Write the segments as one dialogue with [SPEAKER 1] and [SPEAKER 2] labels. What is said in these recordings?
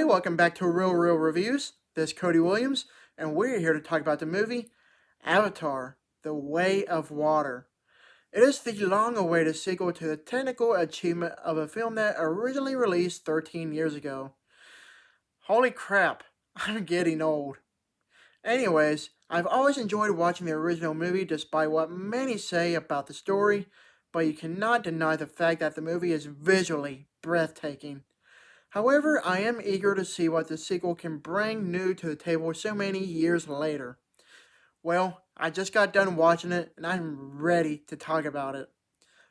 [SPEAKER 1] welcome back to Real Reviews. This is Cody Williams, and we're here to talk about the movie Avatar: The Way of Water. It is the long-awaited sequel to the technical achievement of a film that originally released 13 years ago. Holy crap, I'm getting old. Anyways, I've always enjoyed watching the original movie despite what many say about the story, but you cannot deny the fact that the movie is visually breathtaking. However, I am eager to see what the sequel can bring new to the table so many years later. Well, I just got done watching it and I'm ready to talk about it.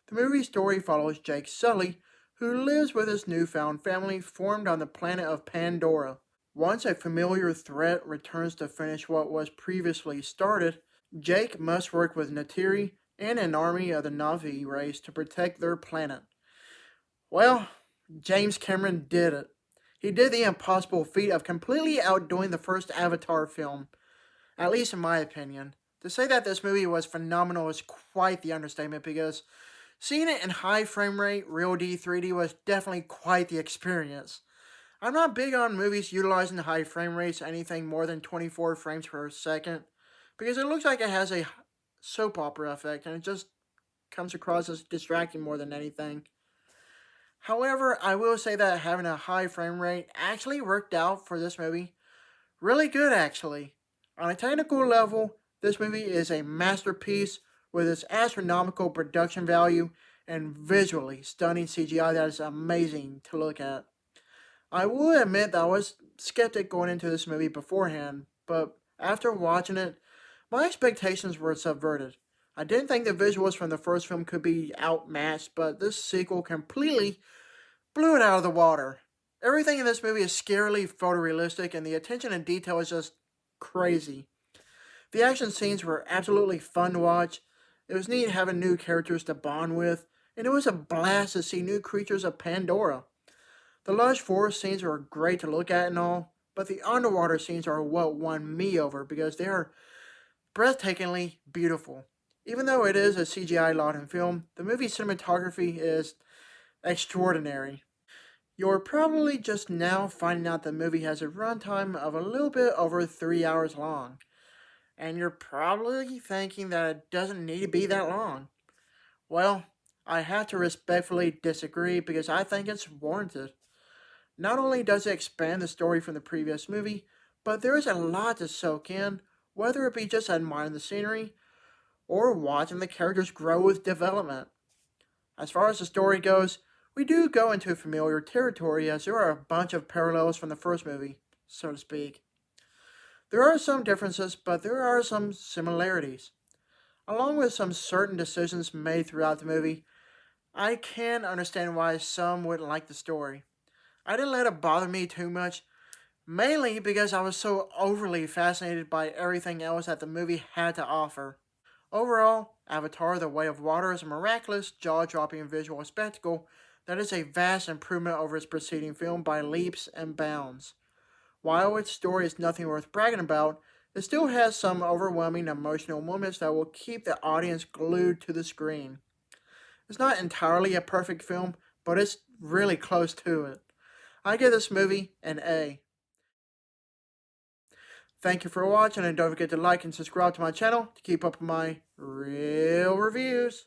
[SPEAKER 1] The movie's story follows Jake Sully, who lives with his newfound family formed on the planet of Pandora. Once a familiar threat returns to finish what was previously started, Jake must work with Natiri and an army of the Na'vi race to protect their planet. Well, James Cameron did it. He did the impossible feat of completely outdoing the first Avatar film, at least in my opinion. To say that this movie was phenomenal is quite the understatement because seeing it in high frame rate, real D 3D was definitely quite the experience. I'm not big on movies utilizing high frame rates, anything more than 24 frames per second, because it looks like it has a soap opera effect and it just comes across as distracting more than anything. However, I will say that having a high frame rate actually worked out for this movie. Really good, actually. On a technical level, this movie is a masterpiece with its astronomical production value and visually stunning CGI that is amazing to look at. I will admit that I was skeptic going into this movie beforehand, but after watching it, my expectations were subverted. I didn't think the visuals from the first film could be outmatched, but this sequel completely blew it out of the water. Everything in this movie is scarily photorealistic, and the attention to detail is just crazy. The action scenes were absolutely fun to watch. It was neat having new characters to bond with, and it was a blast to see new creatures of Pandora. The lush forest scenes were great to look at and all, but the underwater scenes are what won me over because they are breathtakingly beautiful. Even though it is a CGI laden film, the movie's cinematography is extraordinary. You're probably just now finding out the movie has a runtime of a little bit over 3 hours long, and you're probably thinking that it doesn't need to be that long. Well, I have to respectfully disagree because I think it's warranted. Not only does it expand the story from the previous movie, but there is a lot to soak in, whether it be just admiring the scenery or watching the characters grow with development. As far as the story goes, we do go into familiar territory as there are a bunch of parallels from the first movie, so to speak. There are some differences, but there are some similarities. Along with some certain decisions made throughout the movie, I can understand why some wouldn't like the story. I didn't let it bother me too much, mainly because I was so overly fascinated by everything else that the movie had to offer. Overall, Avatar: The Way of Water is a miraculous, jaw-dropping visual spectacle that is a vast improvement over its preceding film by leaps and bounds. While its story is nothing worth bragging about, it still has some overwhelming emotional moments that will keep the audience glued to the screen. It's not entirely a perfect film, but it's really close to it. I give this movie an A. Thank you for watching, and don't forget to like and subscribe to my channel to keep up with my real reviews.